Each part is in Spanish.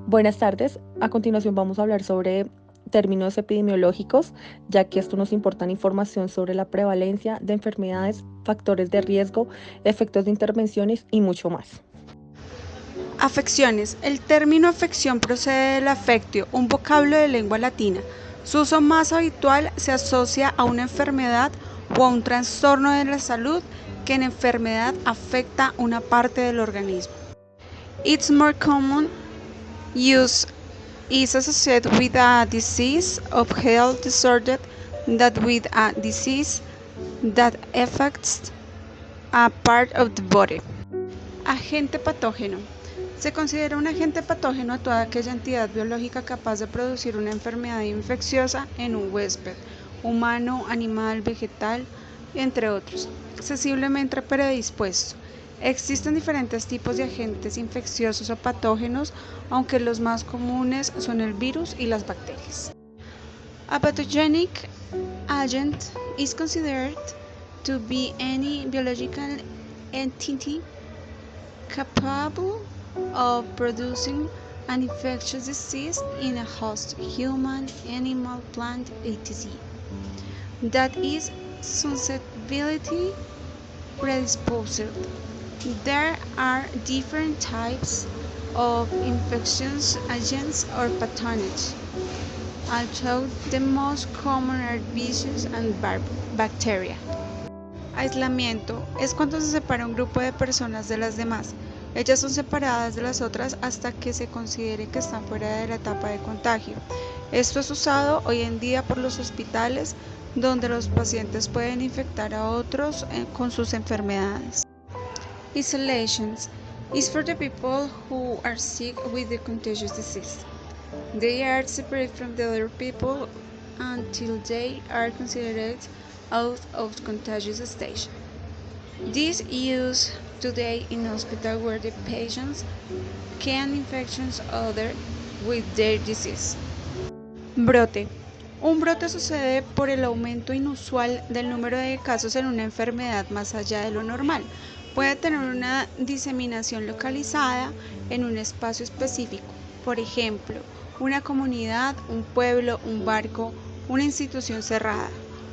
Buenas tardes. A continuación vamos a hablar sobre términos epidemiológicos, ya que esto nos importa información sobre la prevalencia de enfermedades, factores de riesgo, efectos de intervenciones y mucho más. Afecciones. El término afección procede del affectio, un vocablo de lengua latina. Su uso más habitual se asocia a una enfermedad o a un trastorno de la salud que en enfermedad afecta una parte del organismo. Its more common use is associated with a disease of health disorder than with a disease that affects a part of the body. Agente patógeno. Se considera un agente patógeno a toda aquella entidad biológica capaz de producir una enfermedad infecciosa en un huésped, humano, animal, vegetal, entre otros, sensiblemente predispuesto. Existen diferentes tipos de agentes infecciosos o patógenos, aunque los más comunes son el virus y las bacterias. A pathogenic agent is considered to be any biological entity capable of producing an infectious disease in a host, human, animal, plant, etc. That is susceptibility predisposed. There are different types of infectious agents or pathogens, although the most common are viruses and bacteria. Aislamiento es cuando se separa un grupo de personas de las demás. Ellas son separadas de las otras hasta que se considere que están fuera de la etapa de contagio. Esto es usado hoy en día por los hospitales, donde los pacientes pueden infectar a otros con sus enfermedades. Isolation is for the people who are sick with the contagious disease. They are separated from the other people until they are considered out of contagious stage. This is used today in hospitals where the patients can infect others with their disease. Brote. Un brote sucede por el aumento inusual del número de casos en una enfermedad más allá de lo normal. Puede tener una diseminación localizada en un espacio específico, por ejemplo, una comunidad, un pueblo, un barco, una institución cerrada,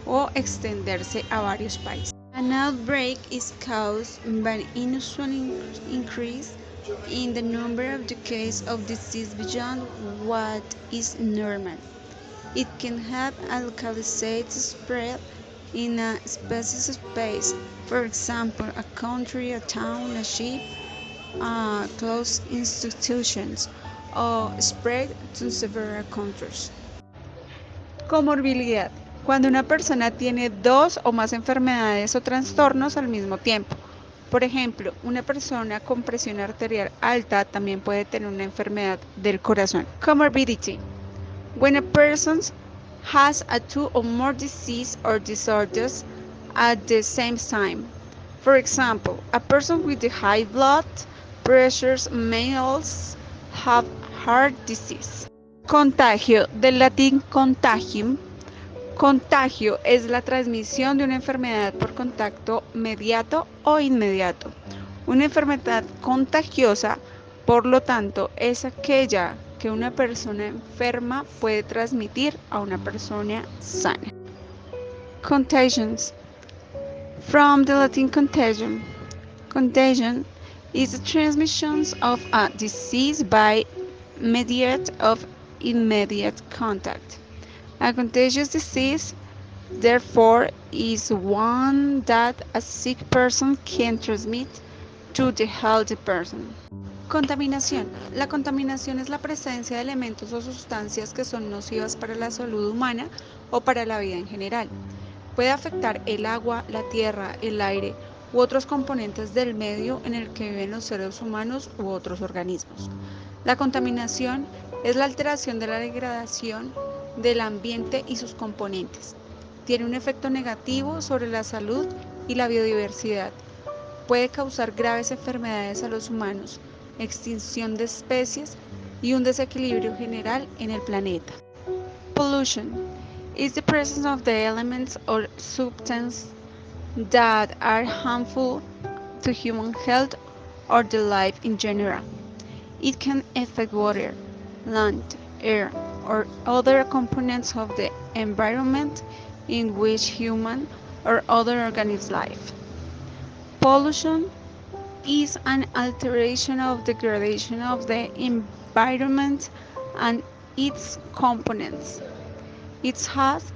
o extenderse a varios países. An outbreak is caused by an unusual increase in the number of the cases of disease beyond what is normal. It can have a localized spread in a specific space, for example, a country, a town, a ship, close institutions, or spread to several countries. Comorbilidad. Cuando una persona tiene dos o más enfermedades o trastornos al mismo tiempo. Por ejemplo, una persona con presión arterial alta también puede tener una enfermedad del corazón. Comorbidity. When a person has a two or more disease or disorders at the same time. For example, a person with high blood pressures may also have heart disease. Contagio, del latín contagium. Contagio es la transmisión de una enfermedad por contacto mediato o inmediato. Una enfermedad contagiosa, por lo tanto, es aquella que una persona enferma puede transmitir a una persona sana. Contagions. From the Latin contagion. Contagion is the transmission of a disease by mediate of immediate contact. A contagious disease, therefore, is one that a sick person can transmit to the healthy person. Contaminación. La contaminación es la presencia de elementos o sustancias que son nocivas para la salud humana o para la vida en general. Puede afectar el agua, la tierra, el aire u otros componentes del medio en el que viven los seres humanos u otros organismos. La contaminación es la alteración de la degradación del ambiente y sus componentes. Tiene un efecto negativo sobre la salud y la biodiversidad. Puede causar graves enfermedades a los humanos, extinción de especies y un desequilibrio general en el planeta. Pollution is the presence of the elements or substances that are harmful to human health or the life in general. It can affect water, land, air, or other components of the environment in which human or other organisms live. Pollution is an alteration or degradation of the environment and its components. It has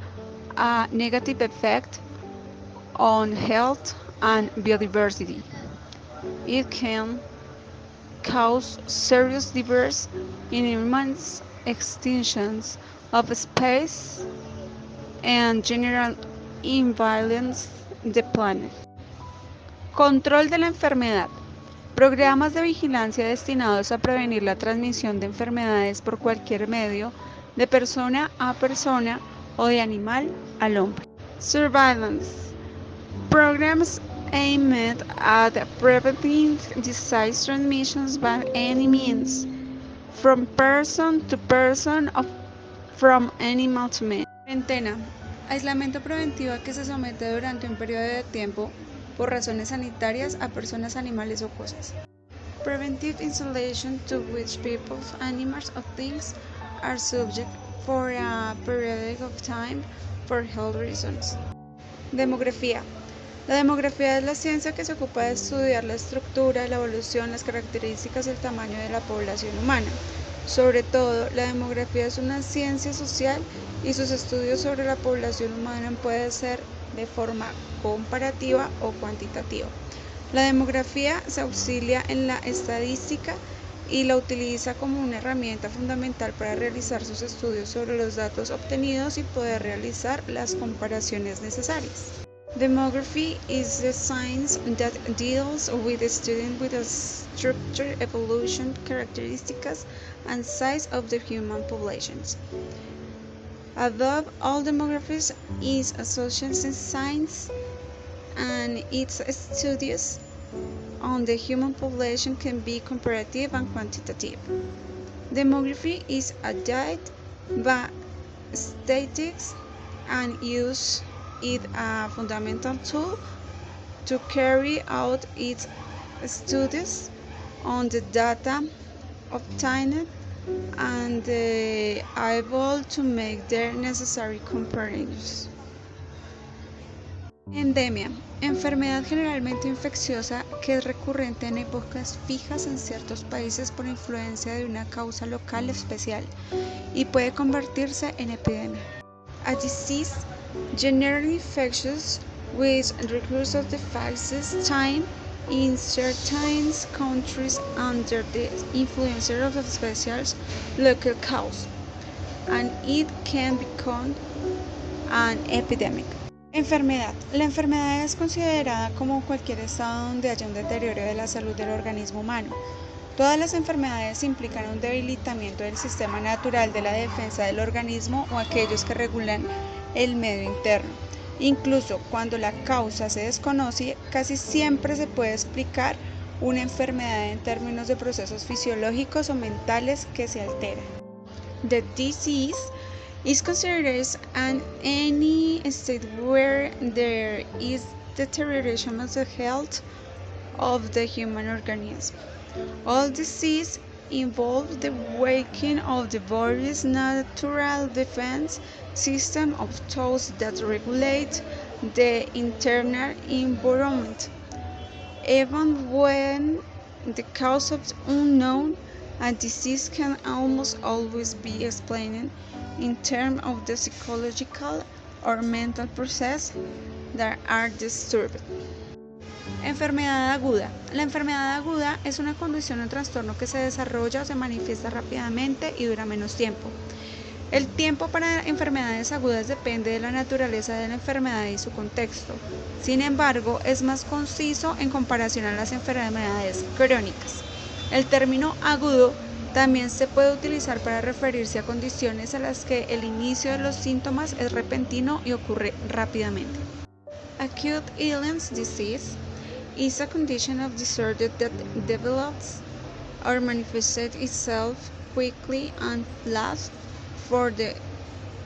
a negative effect on health and biodiversity. It can cause serious diverse and immense extinctions of species and general imbalance the planet. Control de la enfermedad. Programas de vigilancia destinados a prevenir la transmisión de enfermedades por cualquier medio, de persona a persona o de animal al hombre. Surveillance. Programs aimed at preventing disease transmissions by any means, from person to person or from animal to man. Cuarentena. Aislamiento preventivo que se somete durante un periodo de tiempo por razones sanitarias a personas, animales o cosas. Preventive isolation to which people, animals or things are subject for a period of time for health reasons. Demografía. La demografía es la ciencia que se ocupa de estudiar la estructura, la evolución, las características y el tamaño de la población humana. Sobre todo, la demografía es una ciencia social y sus estudios sobre la población humana pueden ser de forma comparativa o cuantitativa. La demografía se auxilia en la estadística y la utiliza como una herramienta fundamental para realizar sus estudios sobre los datos obtenidos y poder realizar las comparaciones necesarias. Demography is the science that deals with the studying with the structure, evolution, characteristics, and size of the human populations. Above all, demography is a social science, and its studies on the human population can be comparative and quantitative. Demography is a data by statistics and use it a fundamental tool to carry out its studies on the data obtained and able to make their necessary comparisons. Endemia. Enfermedad generalmente infecciosa que es recurrente en épocas fijas en ciertos países por influencia de una causa local especial y puede convertirse en epidemia. A disease generally infectious which recurs of the fastest time in certain countries under the influence of a special local cause, and it can become an epidemic. Enfermedad. La enfermedad es considerada como cualquier estado donde haya un deterioro de la salud del organismo humano. Todas las enfermedades implican un debilitamiento del sistema natural de la defensa del organismo o aquellos que regulan el medio interno. Incluso cuando la causa se desconoce, casi siempre se puede explicar una enfermedad en términos de procesos fisiológicos o mentales que se alteran. The disease is considered any state where there is deterioration of the health of the human organism. All disease involve the weakening of the body's natural defense system of those that regulate the internal environment. Even when the cause is unknown, a disease can almost always be explained in terms of the psychological or mental process that are disturbed. Enfermedad aguda. La enfermedad aguda es una condición o trastorno que se desarrolla o se manifiesta rápidamente y dura menos tiempo. El tiempo para enfermedades agudas depende de la naturaleza de la enfermedad y su contexto. Sin embargo, es más conciso en comparación a las enfermedades crónicas. El término agudo también se puede utilizar para referirse a condiciones en las que el inicio de los síntomas es repentino y ocurre rápidamente. Acute illness disease is a condition of disorder that develops or manifests itself quickly and lasts for the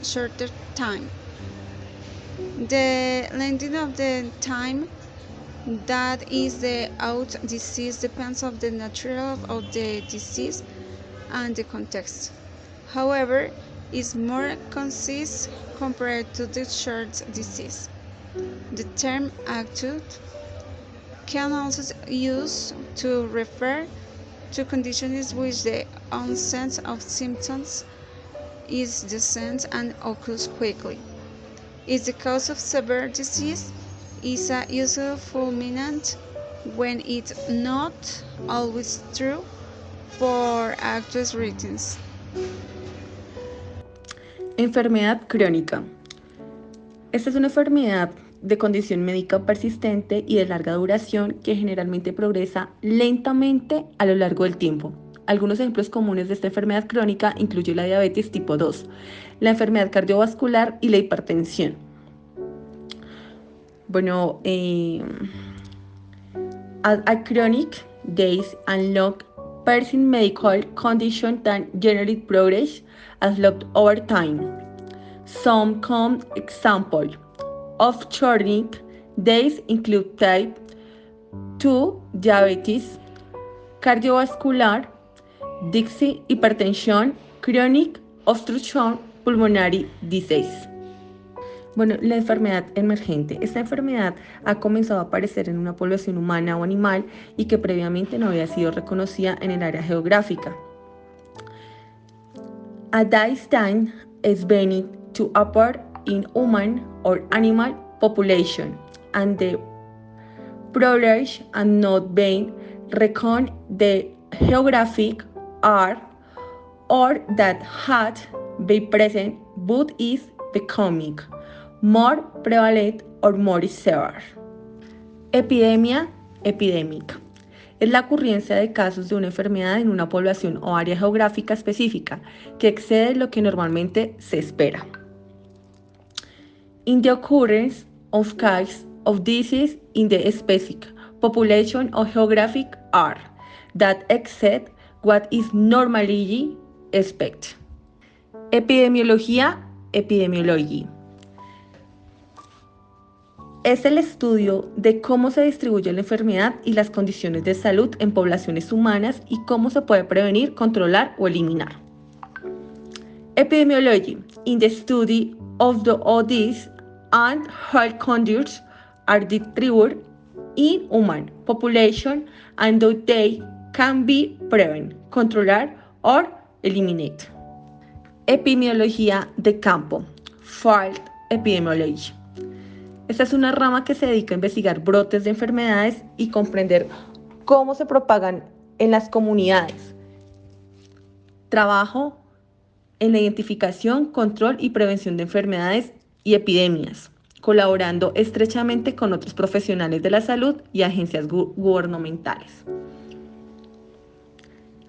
shorter time. The length of the time that is the disease depends on the nature of the disease and the context. However, is more concise compared to the short disease. The term acute can also be used to refer to conditions in which the onset of symptoms is distant and occurs quickly. Is the cause of severe disease is a useful fulminant when it's not always true for acute reasons. Enfermedad crónica. Esta es una enfermedad de condición médica persistente y de larga duración que generalmente progresa lentamente a lo largo del tiempo. Algunos ejemplos comunes de esta enfermedad crónica incluyen la diabetes tipo 2, la enfermedad cardiovascular y la hipertensión. Bueno, a chronic disease and long-persistent medical condition that generally progress as looked over time. Some common examples of chronic disease include type 2 diabetes, cardiovascular, disease, hipertensión, chronic obstruction pulmonary disease. Bueno, la enfermedad emergente. Esta enfermedad ha comenzado a aparecer en una población humana o animal y que previamente no había sido reconocida en el área geográfica. At this time, is beginning to appear in human or animal population, and the progress and not being reckoned the geographic are or that had been present but is becoming more prevalent or more severe. Epidemia, epidemic. Es la ocurrencia de casos de una enfermedad en una población o área geográfica específica que excede lo que normalmente se espera. In the occurrence of cases of disease in the specific population or geographic are that exceed what is normally expected. Epidemiología, epidemiology. Es el estudio de cómo se distribuye la enfermedad y las condiciones de salud en poblaciones humanas y cómo se puede prevenir, controlar o eliminar. Epidemiology, in the study of the disease and health conditions are distributed in human population and how they can be prevented, controlled or eliminated. Epidemiología de campo, field epidemiology. Esta es una rama que se dedica a investigar brotes de enfermedades y comprender cómo se propagan en las comunidades. Trabajo en la identificación, control y prevención de enfermedades y epidemias, colaborando estrechamente con otros profesionales de la salud y agencias gubernamentales.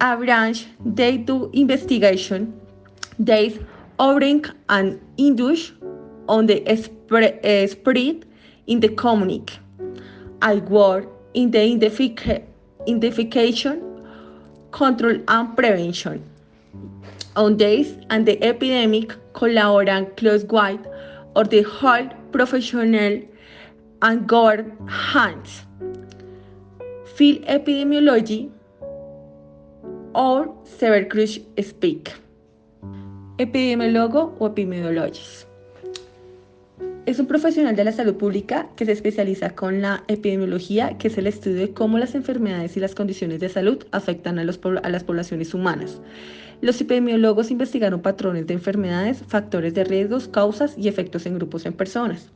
A branch they do investigation, they bring and induce on the spread in the community. I work in the identification, control and prevention. On this and the epidemic collaborate close with or the health professional and government hands. Field epidemiology or Sever Cruz speak. Epidemiólogo o epidemiologist. Es un profesional de la salud pública que se especializa con la epidemiología, que es el estudio de cómo las enfermedades y las condiciones de salud afectan a las poblaciones humanas. Los epidemiólogos investigaron patrones de enfermedades, factores de riesgos, causas y efectos en grupos en personas.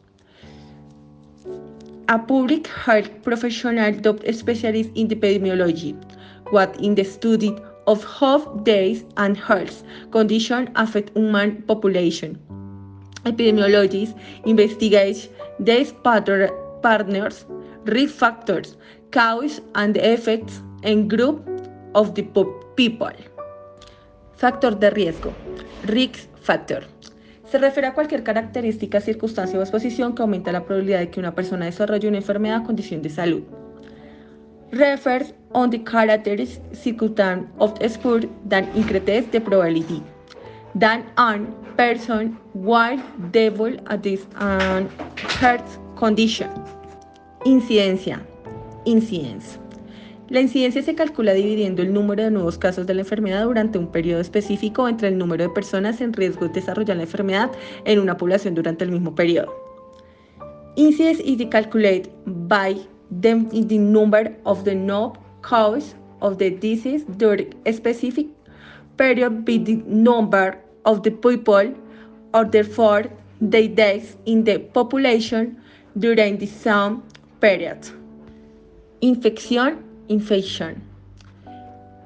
A public health professional specialist in epidemiology, what in the study of how disease and health conditions affect human population. Epidemiologists investigate these partners, risk factors, causes and effects en group of the people. Factor de riesgo, risk factor. Se refiere a cualquier característica, circunstancia o exposición que aumenta la probabilidad de que una persona desarrolle una enfermedad o condición de salud. Refers on the characteristics, circumstances of sport that increase the probability that a person will develop a this health condition. Incidencia, incidence. La incidencia se calcula dividiendo el número de nuevos casos de la enfermedad durante un periodo específico entre el número de personas en riesgo de desarrollar la enfermedad en una población durante el mismo periodo. Incidence is calculated by the number of the known causes of the disease during a specific period by the number of the people, or therefore the deaths in the population during the same period. Infection.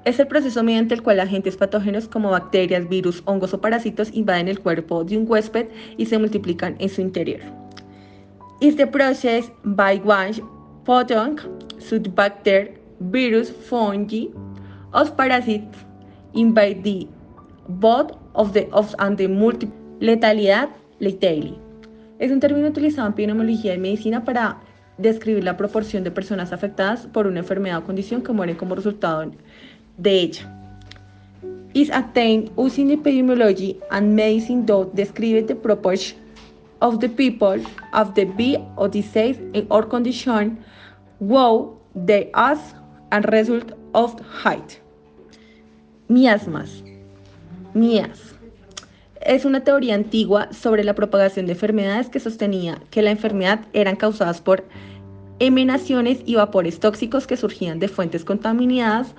Es el proceso mediante el cual agentes patógenos como bacterias, virus, hongos o parásitos invaden el cuerpo de un huésped y se multiplican en su interior. Is the process by which pathogen, such bacteria, virus, fungi, or parasites invade the body of the multiple letalidad, lethality. Es un término utilizado en epidemiología y medicina para describir la proporción de personas afectadas por una enfermedad o condición que mueren como resultado de ella. Is attained using epidemiology and medicine that describe the proportion of the people of the be or disease or condition wow they as a result of height. Miasmas. Es una teoría antigua sobre la propagación de enfermedades que sostenía que la enfermedad eran causadas por emanaciones y vapores tóxicos que surgían de fuentes contaminadas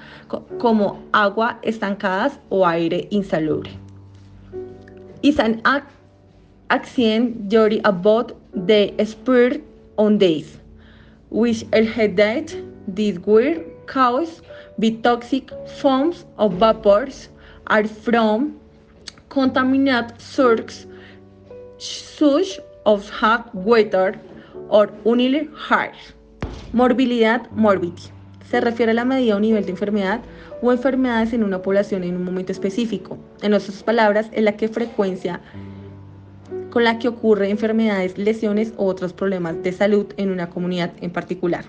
como agua estancadas o aire insalubre. Is an accident theory about the spirit on days, which alleged these were caused by toxic forms of vapors are from contaminated sources such as hot water or unil air. Morbilidad, morbidity. Se refiere a la medida o nivel de enfermedad o enfermedades en una población en un momento específico. En otras palabras, es la frecuencia con la que ocurren enfermedades, lesiones u otros problemas de salud en una comunidad en particular.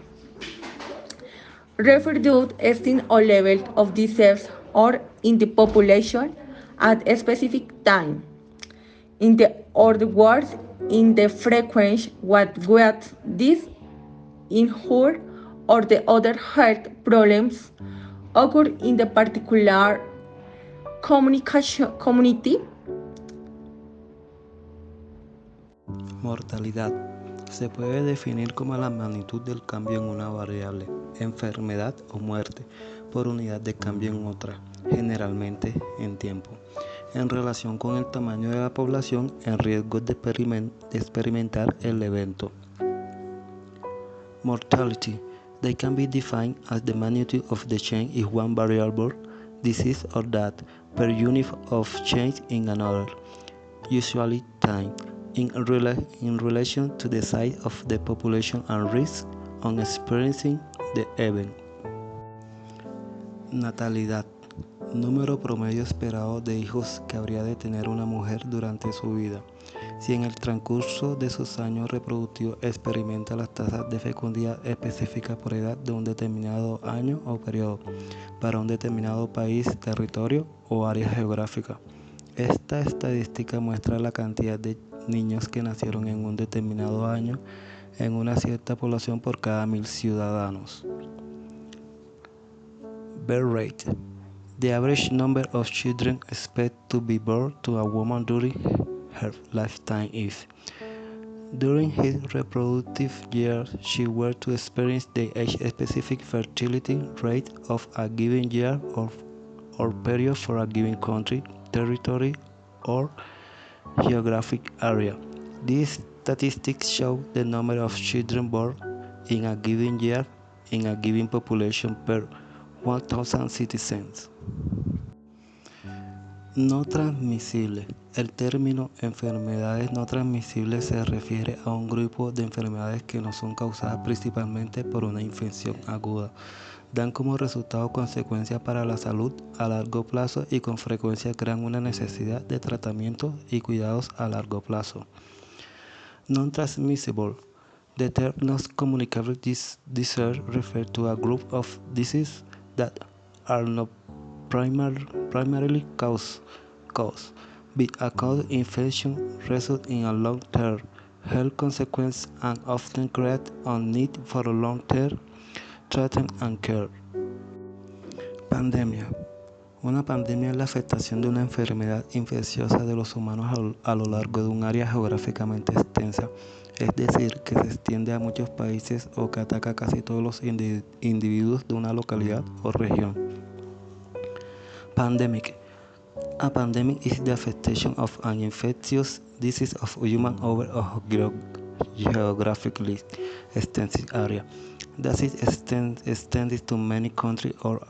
Refer to estimate or level of disease or in the population at a specific time. In the other words, in the frequency what this injury or the other health problems occur in the particular community. Mortalidad. Se puede definir como la magnitud del cambio en una variable, enfermedad o muerte, por unidad de cambio en otra, generalmente en tiempo, en relación con el tamaño de la población en riesgo de experimentar el evento. Mortality. They can be defined as the magnitude of the change in one variable, disease or death, per unit of change in another, usually time, in relation to the size of the population and risk on experiencing the event. Natalidad. Número promedio esperado de hijos que habría de tener una mujer durante su vida. Si en el transcurso de sus años reproductivos experimenta las tasas de fecundidad específicas por edad de un determinado año o periodo, para un determinado país, territorio o área geográfica. Esta estadística muestra la cantidad de niños que nacieron en un determinado año en una cierta población por cada 1,000 ciudadanos. Birth rate. The average number of children expected to be born to a woman during her lifetime is. During his reproductive years, she were to experience the age-specific fertility rate of a given year or period for a given country, territory, or geographic area. These statistics show the number of children born in a given year in a given population per 1,000 citizens. No transmisible. El término enfermedades no transmisibles se refiere a un grupo de enfermedades que no son causadas principalmente por una infección aguda. Dan como resultado consecuencias para la salud a largo plazo y con frecuencia crean una necesidad de tratamiento y cuidados a largo plazo. Non-transmissible. The term non-communicable disease refers to a group of diseases that are not primarily caused by acute infection, result in a long-term health consequence and often create a need for long-term treatment and care. Pandemia. Una pandemia es la afectación de una enfermedad infecciosa de los humanos a lo largo de un área geográficamente extensa, es decir, que se extiende a muchos países o que ataca a casi todos los individuos de una localidad o región. Pandemic. A pandemic is the affectation of an infectious disease of human over a geographically extensive area that is extended to many countries or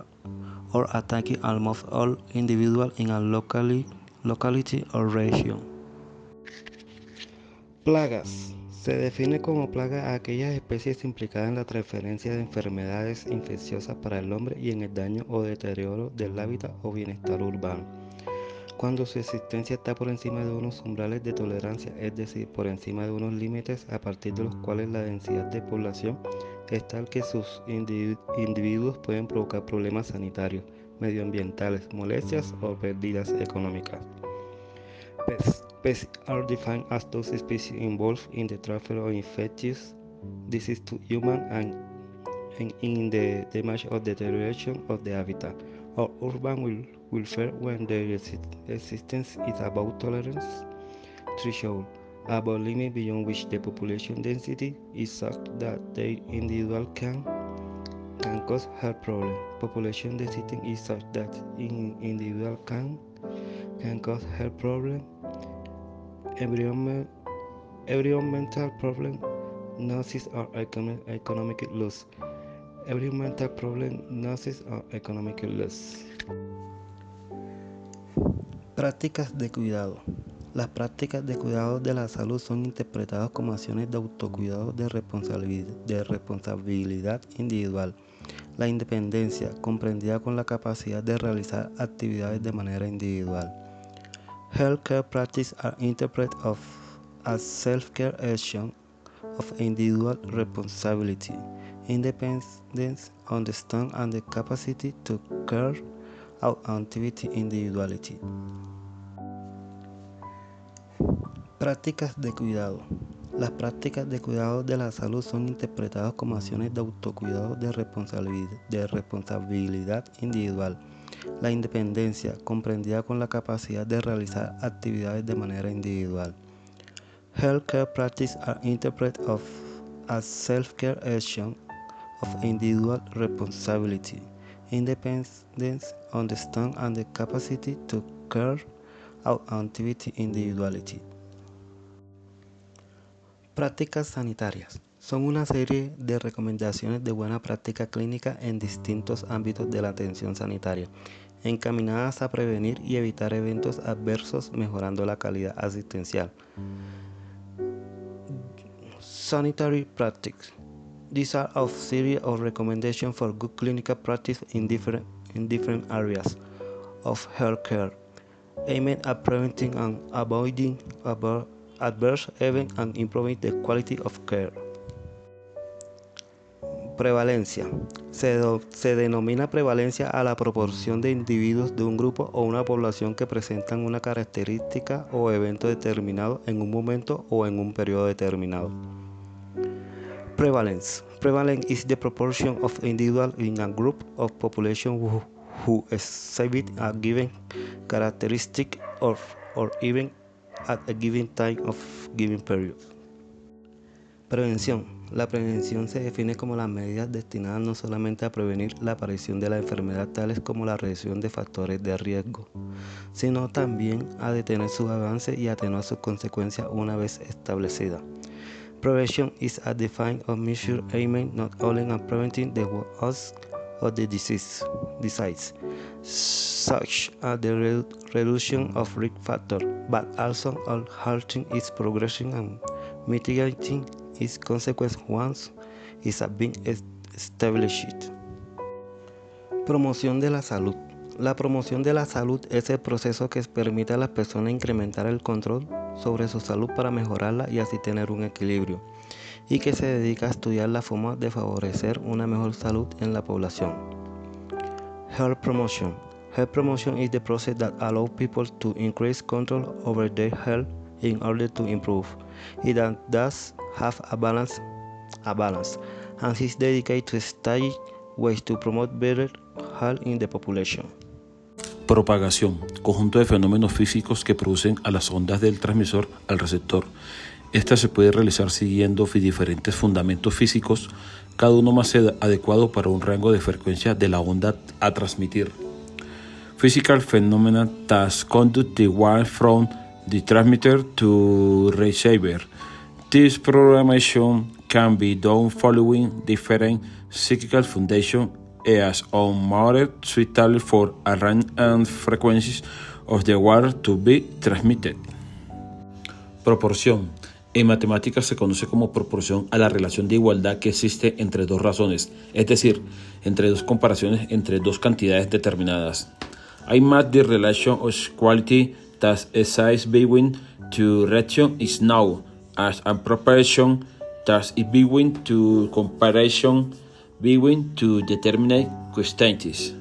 attacking almost all individuals in a locality or region. Plagas. Se define como plaga a aquellas especies implicadas en la transferencia de enfermedades infecciosas para el hombre y en el daño o deterioro del hábitat o bienestar urbano, cuando su existencia está por encima de unos umbrales de tolerancia, es decir, por encima de unos límites a partir de los cuales la densidad de población es tal que sus individuos pueden provocar problemas sanitarios, medioambientales, molestias o pérdidas económicas. Pests are defined as those species involved in the transfer of infectious disease to humans and in the damage or deterioration of the habitat or urban welfare when their existence is above tolerance threshold, above limit beyond which the population density is such that their individual can cause health problems. Population density is such that individual can cause health problems. Environmental problem, losses or economic loss. Environmental problem, losses or economic loss. Prácticas de cuidado. Las prácticas de cuidado de la salud son interpretadas como acciones de autocuidado de responsabilidad individual. La independencia, comprendida con la capacidad de realizar actividades de manera individual. Healthcare practices are interpreted as self-care action of individual responsibility, independence, understanding, and the capacity to carry out activity individuality. Prácticas de cuidado. Las prácticas de cuidado de la salud son interpretadas como acciones de autocuidado de responsabilidad individual. La independencia, comprendida con la capacidad de realizar actividades de manera individual. Healthcare practices are interpreted as self-care action of individual responsibility, independence, understanding, and the capacity to carry out activity individuality. Prácticas sanitarias. Son una serie de recomendaciones de buena práctica clínica en distintos ámbitos de la atención sanitaria, encaminadas a prevenir y evitar eventos adversos, mejorando la calidad asistencial. Sanitary practice. These are a series of recommendations for good clinical practice in different areas of healthcare, aimed at preventing and avoiding adverse events and improving the quality of care. Prevalencia. Se denomina prevalencia a la proporción de individuos de un grupo o una población que presentan una característica o evento determinado en un momento o en un periodo determinado. Prevalence. Prevalence is the proportion of individuals in a group of population who exhibit a given characteristic or even at a given time of given period. Prevención. La prevención se define como las medidas destinadas no solamente a prevenir la aparición de la enfermedad, tales como la reducción de factores de riesgo, sino también a detener su avance y atenuar sus consecuencias una vez establecida. Prevention is a defined of measure aimed not only at preventing the cause of the disease, such as the reduction of risk factors, but also on halting its progression and mitigating its consequences once it has been established. Promoción de la salud. La promoción de la salud es el proceso que permite a las personas incrementar el control sobre su salud para mejorarla y así tener un equilibrio, y que se dedica a estudiar la forma de favorecer una mejor salud en la población. Health promotion. Health promotion is the process that allows people to increase control over their health in order to improve it and thus have a balance, and is dedicated to study ways to promote better halt in the population. Propagación, conjunto de fenómenos físicos que producen a las ondas del transmisor al receptor. Esta se puede realizar siguiendo diferentes fundamentos físicos, cada uno más adecuado para un rango de frecuencia de la onda a transmitir. Physical phenomena that conduct the wire from the transmitter to receiver. This programmation can be done following different physical foundations as on modeled suitable for a range and frequencies of the wire to be transmitted. Proporción. En matemáticas se conoce como proporción a la relación de igualdad que existe entre dos razones, es decir, entre dos comparaciones entre dos cantidades determinadas. I match the relation of quality that exists between two ratios is known as a proportion that is between two comparison between two determinate quantities.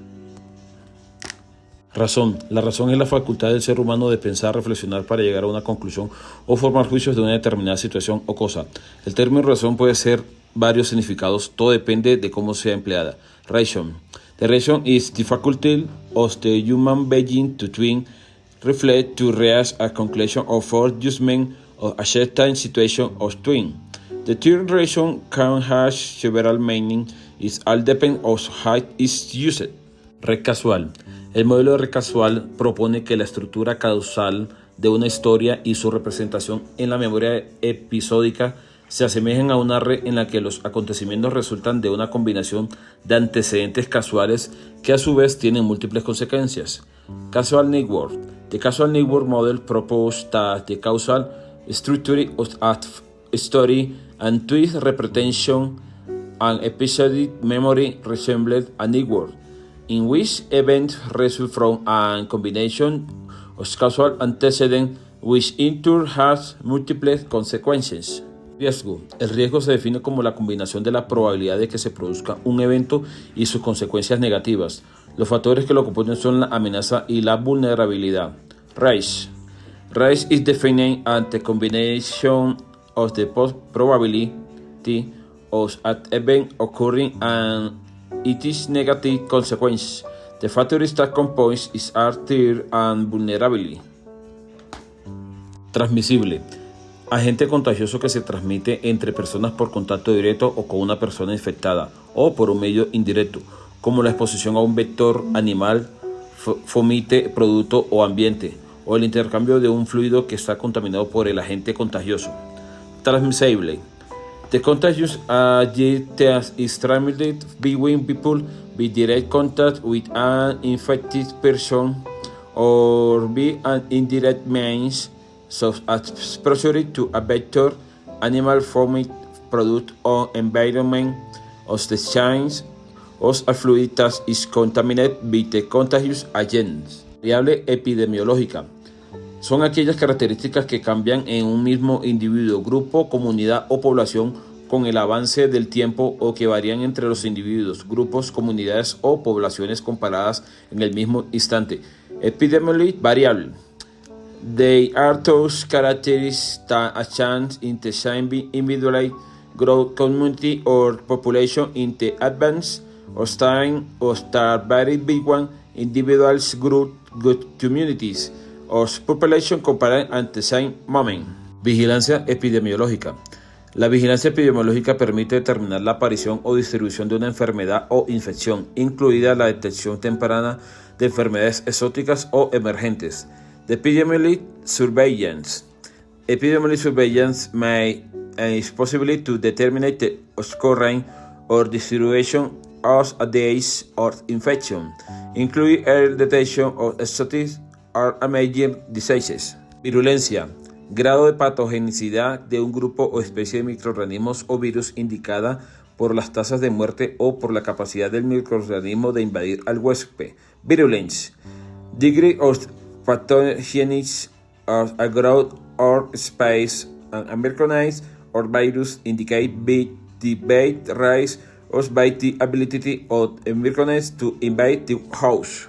Razón. La razón es la facultad del ser humano de pensar, reflexionar para llegar a una conclusión o formar juicios de una determinada situación o cosa. El término razón puede ser varios significados, todo depende de cómo sea empleada. Reason. The reason is the faculty of the human being to think, reflect, to reach a conclusion or for judgment of a certain situation or twin. The term reason can have several meanings. It all depends on how it is used. Red causal. El modelo de red causal propone que la estructura causal de una historia y su representación en la memoria episódica se asemejan a una red en la que los acontecimientos resultan de una combinación de antecedentes casuales que a su vez tienen múltiples consecuencias. Causal network. The causal network model proposes that the causal structure of a story and twist representation and episodic memory resemble a network, in which events result from a combination of causal antecedents which in turn has multiple consequences. Riesgo. El riesgo se define como la combinación de la probabilidad de que se produzca un evento y sus consecuencias negativas. Los factores que lo componen son la amenaza y la vulnerabilidad. Risk. Risk is defined as the combination of the probability of an event occurring and its negative consequences. The factors that compose is fear and vulnerability. Transmisible. Agente contagioso que se transmite entre personas por contacto directo o con una persona infectada o por un medio indirecto, como la exposición a un vector animal, fomite, producto o ambiente, o el intercambio de un fluido que está contaminado por el agente contagioso. Transmissible. The contagious agent is transmitted between people with direct contact with an infected person or by an indirect means, such as exposure to a vector, animal, food, product, or environment of the science of a fluid that is contaminated with the contagious agents. Variable epidemiológica. Son aquellas características que cambian en un mismo individuo, grupo, comunidad o población con el avance del tiempo o que varían entre los individuos, grupos, comunidades o poblaciones comparadas en el mismo instante. Epidemiology variable. They are those characteristics that a change in the same individual, growth, community or population in the advance of time or start very big one individuals, group, good communities or population compared at the same moment. Vigilancia epidemiológica. La vigilancia epidemiológica permite determinar la aparición o distribución de una enfermedad o infección, incluida la detección temprana de enfermedades exóticas o emergentes. The epidemiologic surveillance. Epidemiologic surveillance is possible to determine the occurrence or distribution of a disease or infection, including early detection of exotic or emerging diseases. Virulencia. Grado de patogenicidad de un grupo o especie de microorganismos o virus indicada por las tasas de muerte o por la capacidad del microorganismo de invadir al huésped. Virulence. Degree of pathogenicity of a growth or space and microorganism or virus indicate by the bait rise or by the ability of a microorganism to invade the house.